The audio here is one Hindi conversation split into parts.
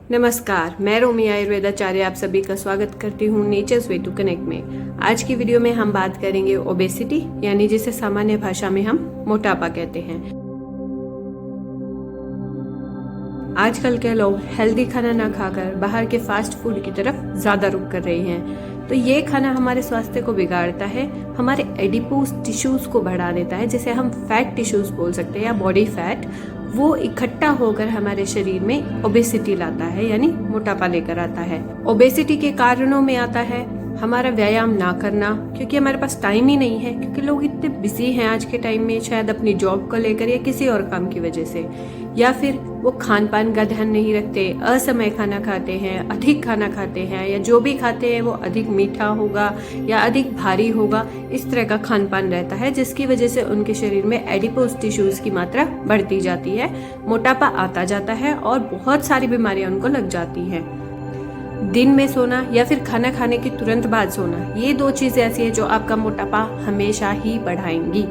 नमस्कार, मैं रोमी आयुर्वेदाचार्य आप सभी का स्वागत करती हूँ नेचर्स वे टू कनेक्ट में। आज की वीडियो में हम बात करेंगे ओबेसिटी यानी जिसे सामान्य भाषा में हम मोटापा कहते हैं। आजकल के लोग हेल्दी खाना ना खाकर बाहर के फास्ट फूड की तरफ ज्यादा रुख कर रहे हैं। तो ये खाना हमारे स्वास्थ्य को बिगाड़ता है, हमारे एडिपोज टिश्यूज को बढ़ा देता है, जिसे हम फैट टिश्यूज बोल सकते हैं या बॉडी फैट। वो इकट्ठा होकर हमारे शरीर में ओबेसिटी लाता है यानी मोटापा लेकर आता है। ओबेसिटी के कारणों में आता है हमारा व्यायाम ना करना, क्योंकि हमारे पास टाइम ही नहीं है, क्योंकि लोग इतने बिजी हैं आज के टाइम में, शायद अपनी जॉब को लेकर या किसी और काम की वजह से, या फिर वो खान पान का ध्यान नहीं रखते, असमय खाना खाते हैं, अधिक खाना खाते हैं, या जो भी खाते हैं वो अधिक मीठा होगा या अधिक भारी होगा, इस तरह का खान पान रहता है, जिसकी वजह से उनके शरीर में एडिपोज टिश्यूज की मात्रा बढ़ती जाती है, मोटापा आता जाता है और बहुत सारी बीमारियां उनको लग जाती हैं। दिन में सोना या फिर खाना खाने के तुरंत बाद सोना, ये दो चीजें ऐसी है जो आपका मोटापा हमेशा ही बढ़ाएंगी।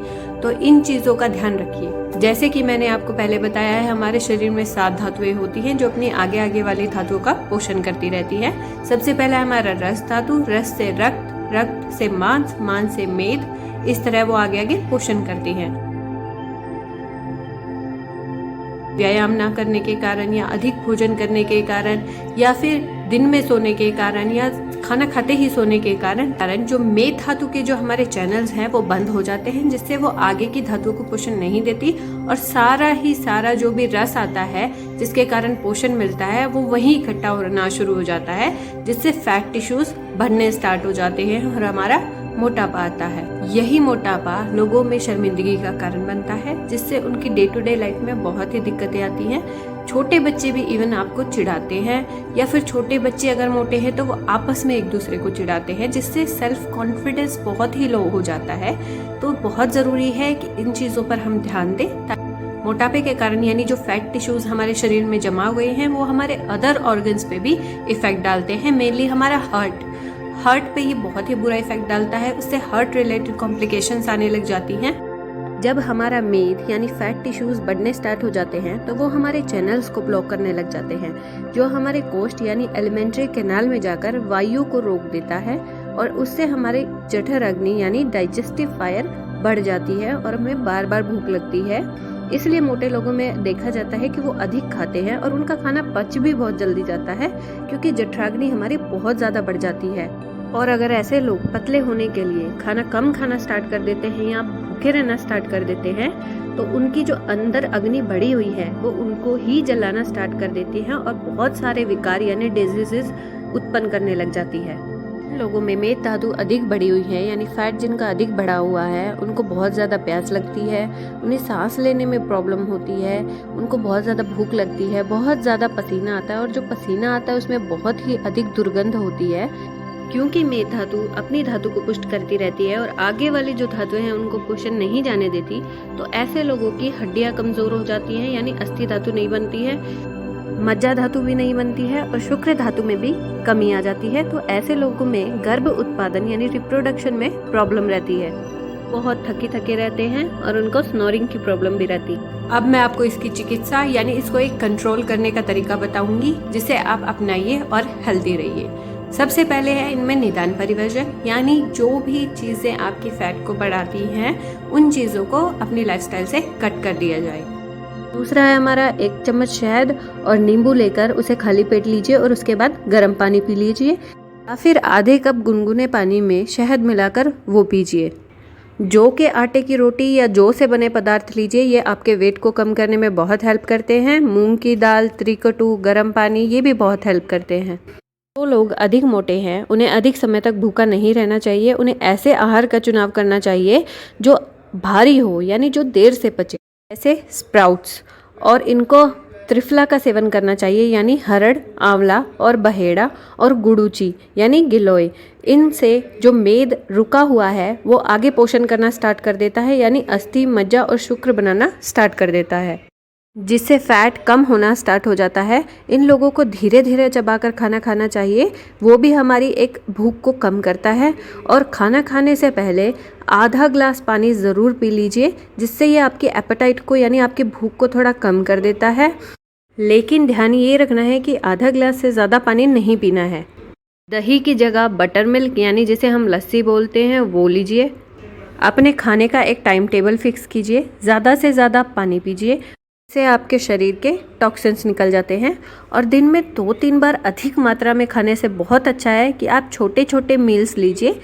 तो इन चीजों का ध्यान रखिए। जैसे कि मैंने आपको पहले बताया है, हमारे शरीर में 7 धातुएं होती हैं जो अपनी आगे आगे वाली धातुओं का पोषण करती रहती है। सबसे पहला हमारा रस धातु, रस से रक्त, रक्त से मांस, मांस से मेद, इस तरह वो आगे आगे पोषण करती है। व्यायाम ना करने के कारण या अधिक भोजन करने के कारण या फिर दिन में सोने के कारण या खाना खाते ही सोने के कारण जो मेद धातु के जो हमारे चैनल्स हैं वो बंद हो जाते हैं, जिससे वो आगे की धातुओं को पोषण नहीं देती और सारा जो भी रस आता है जिसके कारण पोषण मिलता है वो वहीं इकट्ठा होना शुरू हो जाता है, जिससे फैट टिश्यूज बढ़ने स्टार्ट हो जाते हैं और हमारा मोटापा आता है। यही मोटापा लोगों में शर्मिंदगी का कारण बनता है, जिससे उनकी डे टू डे लाइफ में बहुत ही दिक्कतें आती हैं। छोटे बच्चे भी इवन आपको चिढ़ाते हैं, या फिर छोटे बच्चे अगर मोटे हैं तो वो आपस में एक दूसरे को चिढ़ाते हैं, जिससे सेल्फ कॉन्फिडेंस बहुत ही लो हो जाता है। तो बहुत जरूरी है कि इन चीजों पर हम ध्यान दें। मोटापे के कारण यानी जो फैट टिश्यूज हमारे शरीर में जमा हुए हैं वो हमारे अदर ऑर्गन्स पे भी इफेक्ट डालते हैं। मेनली हमारा हार्ट पे ही बहुत ही बुरा इफेक्ट डालता है, उससे हार्ट रिलेटेड कॉम्प्लिकेशंस आने लग जाती हैं। जब हमारा मेद यानी फैट टिश्यूज बढ़ने स्टार्ट हो जाते हैं तो वो हमारे चैनल्स को ब्लॉक करने लग जाते हैं, जो हमारे कोष्ठ यानी एलिमेंट्री कैनाल में जाकर वायु को रोक देता है, और उससे हमारे जठर अग्नि यानी डाइजेस्टिव फायर बढ़ जाती है और हमें बार बार भूख लगती है। इसलिए मोटे लोगों में देखा जाता है कि वो अधिक खाते हैं और उनका खाना पच भी बहुत जल्दी जाता है, क्योंकि जठराग्नि हमारी बहुत ज्यादा बढ़ जाती है। और अगर ऐसे लोग पतले होने के लिए खाना कम खाना स्टार्ट कर देते हैं या भूखे रहना स्टार्ट कर देते हैं, तो उनकी जो अंदर अग्नि बढ़ी हुई है वो उनको ही जलाना स्टार्ट कर देती है और बहुत सारे विकार यानी डिजीजेस उत्पन्न करने लग जाती है। लोगों में मेद धातु अधिक बढ़ी हुई है यानी फैट जिनका अधिक बढ़ा हुआ है, उनको बहुत ज़्यादा प्यास लगती है, उन्हें सांस लेने में प्रॉब्लम होती है, उनको बहुत ज़्यादा भूख लगती है, बहुत ज़्यादा पसीना आता है, और जो पसीना आता है उसमें बहुत ही अधिक दुर्गंध होती है, क्योंकि मेद धातु अपनी धातु को पुष्ट करती रहती है और आगे वाली जो धातुएं हैं उनको पोषण नहीं जाने देती। तो ऐसे लोगों की हड्डियां कमजोर हो जाती हैं यानी अस्थि धातु नहीं बनती है, मज्जा धातु भी नहीं बनती है और शुक्र धातु में भी कमी आ जाती है। तो ऐसे लोगों में गर्भ उत्पादन यानी रिप्रोडक्शन में प्रॉब्लम रहती है, बहुत थके थके रहते हैं और उनको स्नोरिंग की प्रॉब्लम भी रहती है। अब मैं आपको इसकी चिकित्सा यानी इसको एक कंट्रोल करने का तरीका बताऊंगी, जिसे आप अपनाइए और हेल्दी रहिए। सबसे पहले है इनमें निदान परिवर्जन, यानी जो भी चीजें आपकी फैट को बढ़ाती हैं उन चीजों को अपनी लाइफस्टाइल से कट कर दिया जाए। दूसरा है हमारा 1 चम्मच शहद और नींबू लेकर उसे खाली पेट लीजिए और उसके बाद गर्म पानी पी लीजिए, या फिर आधे कप गुनगुने पानी में शहद मिलाकर वो पीजिए। जौ के आटे की रोटी या जौ से बने पदार्थ लीजिए, ये आपके वेट को कम करने में बहुत हेल्प करते हैं। मूंग की दाल, त्रिकटू, गर्म पानी, ये भी बहुत हेल्प करते हैं। जो लोग अधिक मोटे हैं उन्हें अधिक समय तक भूखा नहीं रहना चाहिए, उन्हें ऐसे आहार का चुनाव करना चाहिए जो भारी हो यानी जो देर से पचे, जैसे स्प्राउट्स, और इनको त्रिफला का सेवन करना चाहिए यानी हरड़, आंवला और बहेड़ा और गुड़ूची यानी गिलोय। इनसे जो मेद रुका हुआ है वो आगे पोषण करना स्टार्ट कर देता है यानी अस्थि, मज्जा और शुक्र बनाना स्टार्ट कर देता है, जिससे फैट कम होना स्टार्ट हो जाता है। इन लोगों को धीरे धीरे चबाकर खाना खाना चाहिए, वो भी हमारी एक भूख को कम करता है। और खाना खाने से पहले आधा ग्लास पानी ज़रूर पी लीजिए, जिससे ये आपकी एपेटाइट को यानी आपकी भूख को थोड़ा कम कर देता है। लेकिन ध्यान ये रखना है कि आधा ग्लास से ज़्यादा पानी नहीं पीना है। दही की जगह बटर मिल्क यानी जिसे हम लस्सी बोलते हैं वो लीजिए। अपने खाने का एक टाइम टेबल फिक्स कीजिए, ज़्यादा से ज़्यादा पानी पीजिए, इससे आपके शरीर के टॉक्सिन्स निकल जाते हैं। और दिन में 2-3 बार अधिक मात्रा में खाने से बहुत अच्छा है कि आप छोटे छोटे मील्स लीजिए।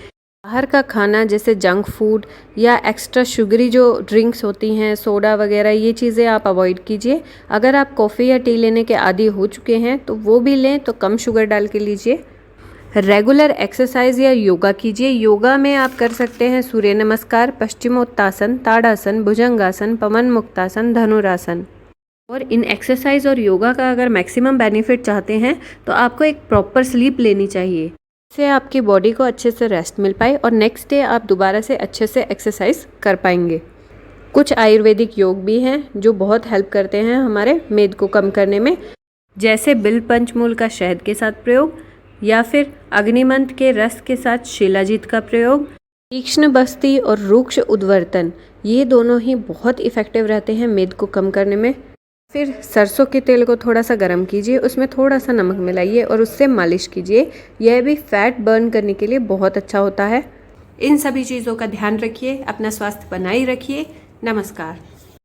बाहर का खाना जैसे जंक फूड या एक्स्ट्रा शुगरी जो ड्रिंक्स होती हैं, सोडा वगैरह, ये चीज़ें आप अवॉइड कीजिए। अगर आप कॉफ़ी या टी लेने के आदी हो चुके हैं तो वो भी लें तो कम शुगर डाल के लीजिए। रेगुलर एक्सरसाइज या योगा कीजिए। योगा में आप कर सकते हैं सूर्य नमस्कार, पश्चिमोत्तासन, ताड़ासन, भुजंगासन, पवन मुक्तासन, धनुरासन। और इन एक्सरसाइज और योगा का अगर मैक्सिमम बेनिफिट चाहते हैं तो आपको एक प्रॉपर स्लीप लेनी चाहिए, इससे आपकी बॉडी को अच्छे से रेस्ट मिल पाए और नेक्स्ट डे आप दोबारा से अच्छे से एक्सरसाइज कर पाएंगे। कुछ आयुर्वेदिक योग भी हैं जो बहुत हेल्प करते हैं हमारे मेद को कम करने में, जैसे बिल पंचमूल का शहद के साथ प्रयोग या फिर अग्निमंथ के रस के साथ शिलाजीत का प्रयोग। तीक्ष्ण बस्ती और रूक्ष उद्वर्तन, ये दोनों ही बहुत इफ़ेक्टिव रहते हैं मेद को कम करने में। फिर सरसों के तेल को थोड़ा सा गर्म कीजिए, उसमें थोड़ा सा नमक मिलाइए और उससे मालिश कीजिए। यह भी फैट बर्न करने के लिए बहुत अच्छा होता है। इन सभी चीज़ों का ध्यान रखिए, अपना स्वास्थ्य बनाए रखिए। नमस्कार।